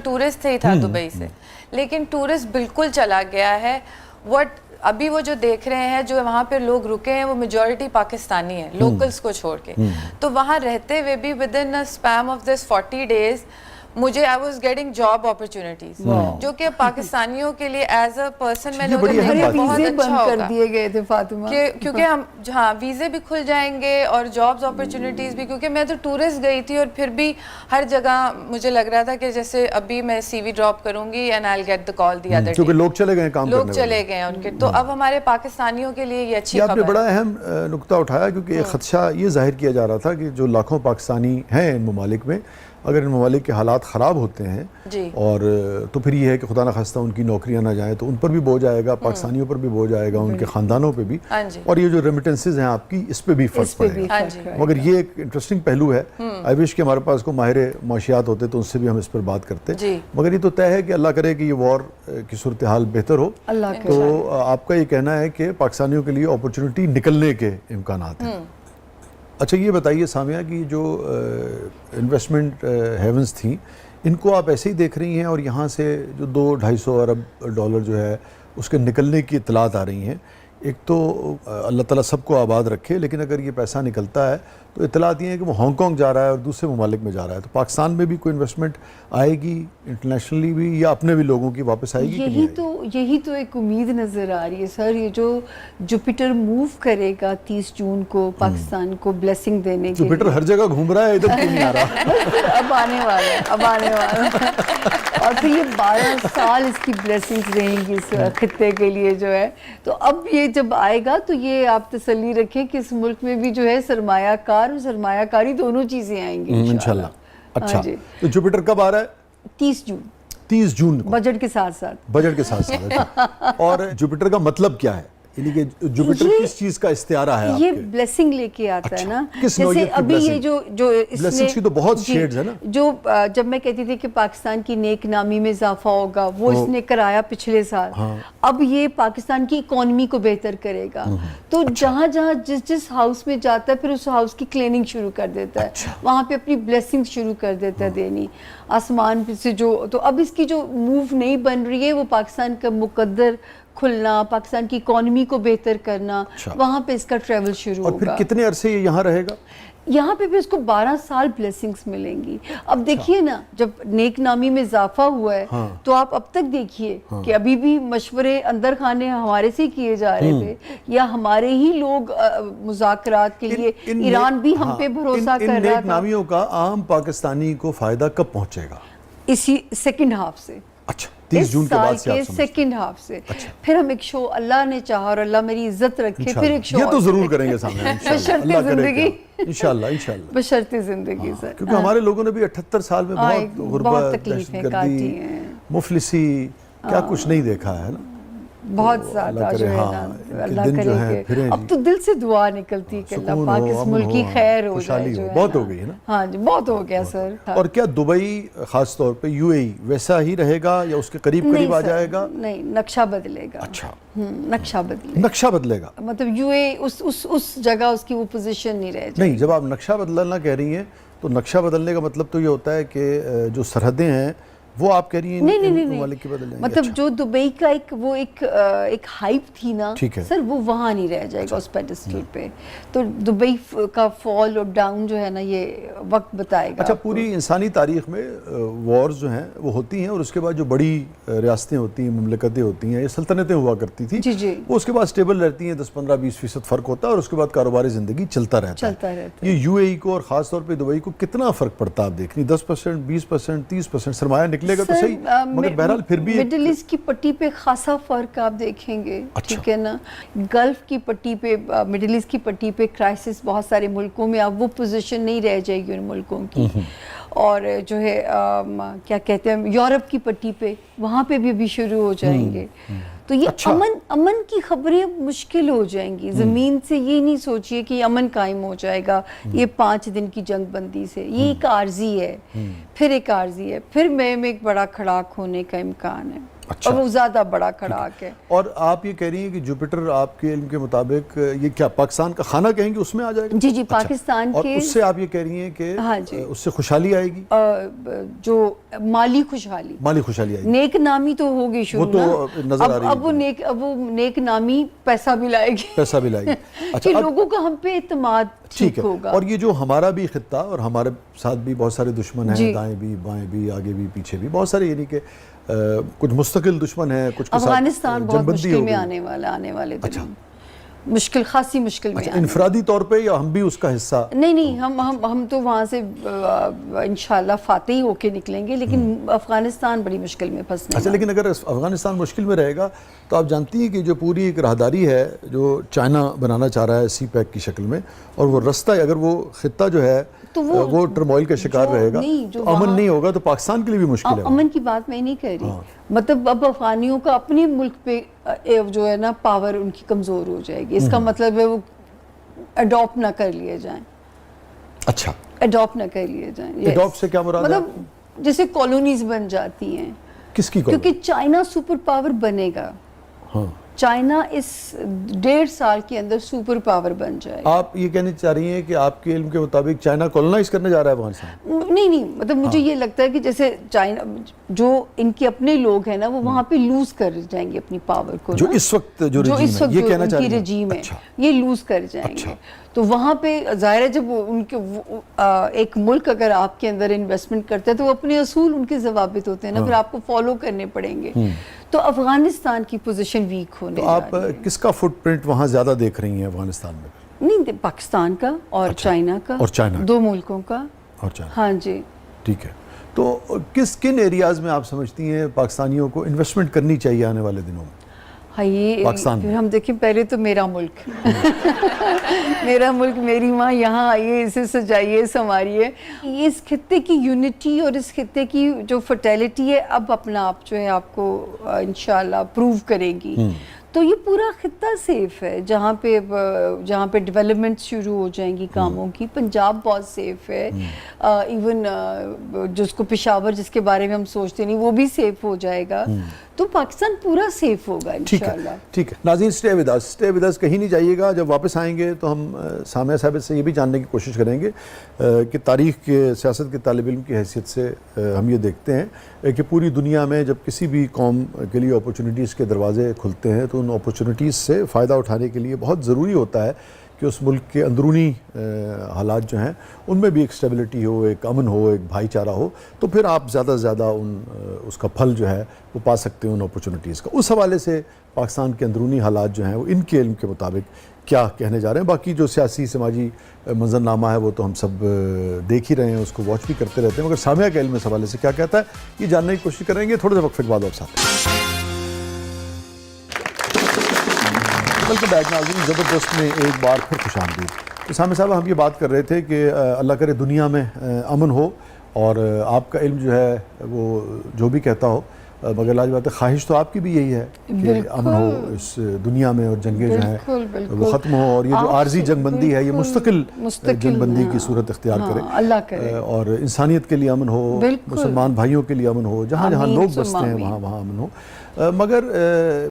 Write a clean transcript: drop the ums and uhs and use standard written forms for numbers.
Tourist ही था Dubai से, लेकिन टूरिस्ट बिल्कुल चला गया है। अभी वो जो देख रहे हैं, जो वहाँ पे लोग रुके हैं, वो मेजॉरिटी पाकिस्तानी है, लोकल्स को छोड़ के। तो वहाँ रहते हुए भी with in a span of this 40 days मुझे I was getting job opportunities, जो कि पाकिस्तानियों के लिए एज अ पर्सन मैंने बहुत अच्छा कर दिए गए थे फातिमा, क्योंकि हम हाँ वीज़े भी खुल जाएंगे और जॉब्स अपॉर्चुनिटीज़ भी, क्योंकि मैं तो टूरिस्ट गई थी और फिर भी हर जगह मुझे लग रहा था कि जैसे अभी मैं CV ड्रॉप करूंगी and I will get the call the other day, क्योंकि लोग चले गए काम करने, लोग चले गए उनके। तो अब हमारे पाकिस्तानियों के लिए ये अच्छी खबर है। आपने बड़ा अहम नुक्ता उठाया, क्योंकि एक खदशा ये जाहिर किया जा रहा था कि जो लाखों पाकिस्तानी हैं इन ममालिक में, अगर इन ममालिक के हालात ख़राब होते हैं और तो फिर ये है कि खुदा न खास्ता उनकी नौकरियां ना जाएं, तो उन पर भी बोझ आएगा, पाकिस्तानियों पर भी बोझ आएगा, उनके ख़ानदानों पे भी, और ये जो रेमिटेंसेस हैं आपकी, इस पे भी फ़र्क पड़ेगा। मगर ये एक इंटरेस्टिंग पहलू है। आई विश कि हमारे पास को माहिर माशियात होते तो उनसे भी हम इस पर बात करते, मगर ये तो तय है कि अल्लाह करे कि ये वॉर की सूरत हाल बेहतर हो। तो आपका ये कहना है कि पाकिस्तानियों के लिए अपॉर्चुनिटी निकलने के इम्कानात हैं। अच्छा ये बताइए सामिया कि जो इन्वेस्टमेंट हेवन्स थी, इनको आप ऐसे ही देख रही हैं, और यहाँ से जो 200-250 अरब डॉलर जो है उसके निकलने की इत्तलात आ रही हैं? एक तो अल्लाह ताला सबको आबाद रखे, लेकिन अगर ये पैसा निकलता है तो इत्तलात ये है कि वो हांगकॉन्ग जा रहा है और दूसरे ममालिक में जा रहा है, तो पाकिस्तान में भी कोई इन्वेस्टमेंट आएगी इंटरनेशनली भी, या अपने भी लोगों की वापस आएगी? यही तो एक उम्मीद नज़र आ रही है सर। ये जो जुपिटर मूव करेगा 30 जून को पाकिस्तान को ब्लेसिंग देने के, जुपिटर हर जगह घूम रहा है, इधर क्यों नहीं आ रहा? अब आने वाला है और फिर ये 12 साल इसकी ब्लेसिंग्स रहेंगी इस खित्ते के लिए जो है। तो अब ये जब आएगा तो ये आप तसल्ली रखें कि इस मुल्क में भी जो है सरमायाकार और सरमायाकारी दोनों चीजें आएंगी इंशाल्लाह। अच्छा, तो जुपिटर कब आ रहा है? 30 जून। 30 जून को, बजट के साथ। अच्छा। और जुपिटर का मतलब क्या है? यानी कि जुपिटर किस चीज का इस्तियारा है? ये ब्लेसिंग लेके आता है ना। जैसे अभी ये जो ब्लेसिंग्स की तो बहुत शेड्स है ना। जो जब मैं कहती थी कि पाकिस्तान की नेक नामी में इजाफा होगा, वो इसने कराया पिछले साल। अब ये पाकिस्तान की इकोनॉमी को बेहतर करेगा। तो जहाँ जिस हाउस में जाता है, फिर उस हाउस की क्लीनिंग शुरू कर देता है, वहाँ पे अपनी ब्लेसिंग शुरू कर देता है देनी आसमान से जो। तो अब इसकी जो मूव नहीं बन रही है, वो पाकिस्तान का मुकद्दर खुलना, पाकिस्तान की इकोनॉमी को बेहतर करना, वहाँ पे इसका ट्रैवल शुरू होगा। और फिर कितने अरसे ये यहाँ रहेगा? यहाँ पे भी इसको 12 साल ब्लेसिंग्स मिलेंगी। अब देखिए ना, जब नेक नामी में इजाफा हुआ है, तो आप अब तक देखिए कि अभी भी मशवरे अंदर खाने हमारे से किए जा रहे थे, या हमारे ही लोग मुज़ाकरात के लिए ईरान भी हम पे भरोसा कर रहा था। नेक नामियों का आम पाकिस्तानी को फायदा कब पहुँचेगा? इसी सेकंड हाफ से। अच्छा, 30 जून के बाद से सेकंड हाफ से। फिर हम एक शो, अल्लाह ने चाहा और अल्लाह मेरी इज्जत रखे, फिर एक शो ये तो जरूर करेंगे सामने बशर्ते जिंदगी, इंशाल्लाह बशर्ते जिंदगी सर। क्योंकि हमारे लोगों ने भी 78 साल में बहुत तकलीफें काटी हैं, मुफलिसी, क्या कुछ नहीं देखा है ना, बहुत ज्यादा जो है ना। अल्लाह करे कि अब तो दिल से दुआ निकलती है कि अल्लाह पाक इस मुल्क की खैर हो जाए। बहुत हो गई है ना। हाँ जी, बहुत हो गया सर। और क्या दुबई खास तौर पे UAE वैसा ही रहेगा या उसके करीब आ जाएगा? नहीं, नक्शा बदलेगा। अच्छा, नक्शा बदलेगा मतलब UAE उस जगह उसकी वो पोजीशन नहीं रह जाएगी। नहीं, जब आप नक्शा बदलना कह रही हैं तो नक्शा बदलने का मतलब तो ये होता है कि जो सरहदें हैं वो आप कह रही हैं नहीं। मतलब जो दुबई का एक हाइप थी ना सर, वो वहाँ नहीं रह जाएगा उस पेडिस्टल पे। तो दुबई का फॉल और डाउन जो है ना, ये वक्त बताएगा। अच्छा, पूरी इंसानी तारीख में वॉर्स जो हैं वो होती हैं, और उसके बाद जो बड़ी रियासतें होती हैं, मुमलिकतें होती हैं, ये सल्तनतें हुआ करती थी, वो उसके बाद स्टेबल रहती हैं, 10-15-20% फ़र्क होता है, और उसके बाद कारोबारी ज़िंदगी चलता रहता है। ये UAE को और ख़ास तौर पर दुबई को कितना फ़र्क पड़ता है आप देख रही? 10%, 20%, 30% सरमाया निकलेगा तो सही, मगर बहरहाल फिर भी मिडिल ईस्ट की पट्टी पे खासा फर्क आप देखेंगे। ठीक है ना, गल्फ की पट्टी पे, मिडिल ईस्ट की पट्टी पे क्राइसिस बहुत सारे मुल्कों में, अब वो पोजीशन नहीं रह जाएगी उन मुल्कों की। और जो है क्या कहते हैं, यूरोप की पट्टी पे, वहाँ पे भी शुरू हो जाएंगे। तो ये अमन की खबरें मुश्किल हो जाएंगी। ज़मीन से ये नहीं सोचिए कि अमन कायम हो जाएगा ये 5 दिन की जंग बंदी से। ये एक आर्जी है, फिर एक आर्जी है, फिर में एक बड़ा खड़ाक होने का इम्कान है। اچھا۔ اور وہ زیادہ بڑا کھڑاک ہے۔ اور آپ یہ کہہ رہی ہیں کہ جوپیٹر آپ کے علم کے مطابق یہ کیا پاکستان کا خانہ کہیں گے اس میں آ جائے گا؟ جی جی، پاکستان اور کے اس سے آپ یہ کہہ رہی ہیں کہ ہاں جی، اس سے خوشحالی آئے گی، جو مالی خوشحالی، مالی خوشحالی آئے گی، نیک نامی تو ہوگی شروع وہ تو نظر آ رہی ہے، اب وہ نیک نامی پیسہ بھی لائے گی، پیسہ بھی لائے گی۔ کہ لوگوں کا ہم پہ اعتماد ٹھیک ہوگا۔ اور یہ جو ہمارا بھی خطہ اور ہمارے ساتھ بھی بہت سارے دشمن ہیں، دائیں بھی بائیں بھی آگے بھی پیچھے بھی بہت سارے، یعنی کہ کچھ مستقل دشمن ہیں، کچھ افغانستان بہت مشکل میں آنے والے دنوں، مشکل، خاصی مشکل میں، انفرادی طور پہ یا ہم بھی اس کا حصہ؟ نہیں، ہم تو وہاں سے انشاءاللہ فاتح ہی ہو کے نکلیں گے، لیکن افغانستان بڑی مشکل میں پھنسنے۔ اچھا، لیکن اگر افغانستان مشکل میں رہے گا تو آپ جانتی ہیں کہ جو پوری ایک راہداری ہے جو چائنا بنانا چاہ رہا ہے سی پیک کی شکل میں، اور وہ رستہ اگر وہ خطہ جو ہے وہ ٹرموائل کا شکار رہے گا، تو امن نہیں ہوگا تو پاکستان کے لیے بھی مشکل ہے۔ امن کی بات میں نہیں کہہ رہی، مطلب اب افغانیوں کا اپنے ملک پہ جو ہے نا پاور ان کی کمزور ہو جائے گی، اس کا مطلب ہے وہ اڈاپٹ نہ کر لیے جائیں۔ اچھا، اڈاپٹ نہ کر لیے جائیں، اڈاپٹ سے کیا مراد ہے؟ مطلب جیسے کالونیز بن جاتی ہیں، کس کی کالونی؟ کیونکہ چائنا سپر پاور بنے گا، چائنا اس 1.5 سال کے اندر سپر پاور بن جائے گا۔ آپ یہ کہنے چاہ رہی ہیں کہ آپ کے علم کے مطابق چائنا کولونائز کرنے جا رہا ہے افغانستان؟ نہیں، مطلب مجھے یہ لگتا ہے کہ جیسے چائنا جو ان کے اپنے لوگ ہیں نا، وہ وہاں پہ لوز کر جائیں گے اپنی پاور کو، جو اس وقت جو یہ کہنا چاہ رہی ہیں رجیم ہے یہ لوز کر جائیں گے۔ تو وہاں پہ ظاہر ہے جب ان کے ایک ملک اگر آپ کے اندر انویسٹمنٹ کرتا ہے تو وہ اپنے اصول، ان کے ضوابط ہوتے ہیں نا، پھر آپ کو فالو کرنے پڑیں گے۔ تو افغانستان کی پوزیشن ویک ہونے تو آپ کس کا فٹ پرنٹ وہاں زیادہ دیکھ رہی ہیں افغانستان میں؟ نہیں، پاکستان کا اور چائنا کا، اور چائنا، دو ملکوں کا، اور چائنا۔ ہاں جی، ٹھیک ہے۔ تو کن ایریاز میں آپ سمجھتی ہیں پاکستانیوں کو انویسٹمنٹ کرنی چاہیے آنے والے دنوں میں پاکستان میں؟ ہم دیکھیں پہلے تو میرا ملک میرا ملک، میری ماں، یہاں آئیے، اسے سجائیے، سنواریے۔ اس خطے کی یونٹی اور اس خطے کی جو فرٹیلٹی ہے اب اپنا آپ جو ہے آپ کو انشاءاللہ پروو کرے گی۔ تو یہ پورا خطہ سیف ہے، جہاں پہ ڈیولپمنٹ شروع ہو جائیں گی کاموں کی۔ پنجاب بہت سیف ہے، ایون جس کو پشاور جس کے بارے میں ہم سوچتے نہیں وہ بھی سیف ہو جائے گا، تو پاکستان پورا سیف ہوگا انشاءاللہ۔ ٹھیک ہے ناظرین، اسٹے ود اس، کہیں نہیں جائیے گا۔ جب واپس آئیں گے تو ہم سامعہ صاحب سے یہ بھی جاننے کی کوشش کریں گے کہ تاریخ کے، سیاست کے طالب علم کی حیثیت سے ہم یہ دیکھتے ہیں کہ پوری دنیا میں جب کسی بھی قوم کے لیے اپرچونٹیز کے دروازے کھلتے ہیں تو ان اپرچونٹیز سے فائدہ اٹھانے کے لیے بہت ضروری ہوتا ہے کہ اس ملک کے اندرونی حالات جو ہیں ان میں بھی ایک اسٹیبلٹی ہو، ایک امن ہو، ایک بھائی چارہ ہو، تو پھر آپ زیادہ سے زیادہ اس کا پھل جو ہے وہ پا سکتے ہیں ان اپرچونٹیز کا۔ اس حوالے سے پاکستان کے اندرونی حالات جو ہیں وہ ان کے علم کے مطابق کیا کہنے جا رہے ہیں، باقی جو سیاسی سماجی منظرنامہ ہے وہ تو ہم سب دیکھ ہی رہے ہیں، اس کو واچ بھی کرتے رہتے ہیں، مگر سامعہ کے علم اس حوالے سے کیا کہتا ہے یہ جاننے کی کوشش کریں گے تھوڑے سے وقفے کے بعد۔ آپ ساتھ ویلکم بیک ناظرین، زبردست میں ایک بار پھر خوش آمدید۔ تو سامع صاحب، ہم یہ بات کر رہے تھے کہ اللہ کرے دنیا میں امن ہو، اور آپ کا علم جو ہے وہ جو بھی کہتا ہو، مگر لاج بات ہے خواہش تو آپ کی بھی یہی ہے کہ امن ہو اس دنیا میں، اور جنگیں جو ہیں وہ ختم ہو، اور یہ جو عارضی جنگ بندی ہے یہ مستقل جنگ بندی کی صورت اختیار کرے، اللہ کرے، اور انسانیت کے لیے امن ہو، مسلمان بھائیوں کے لیے امن ہو، جہاں جہاں لوگ بستے ہیں وہاں امن ہو۔ مگر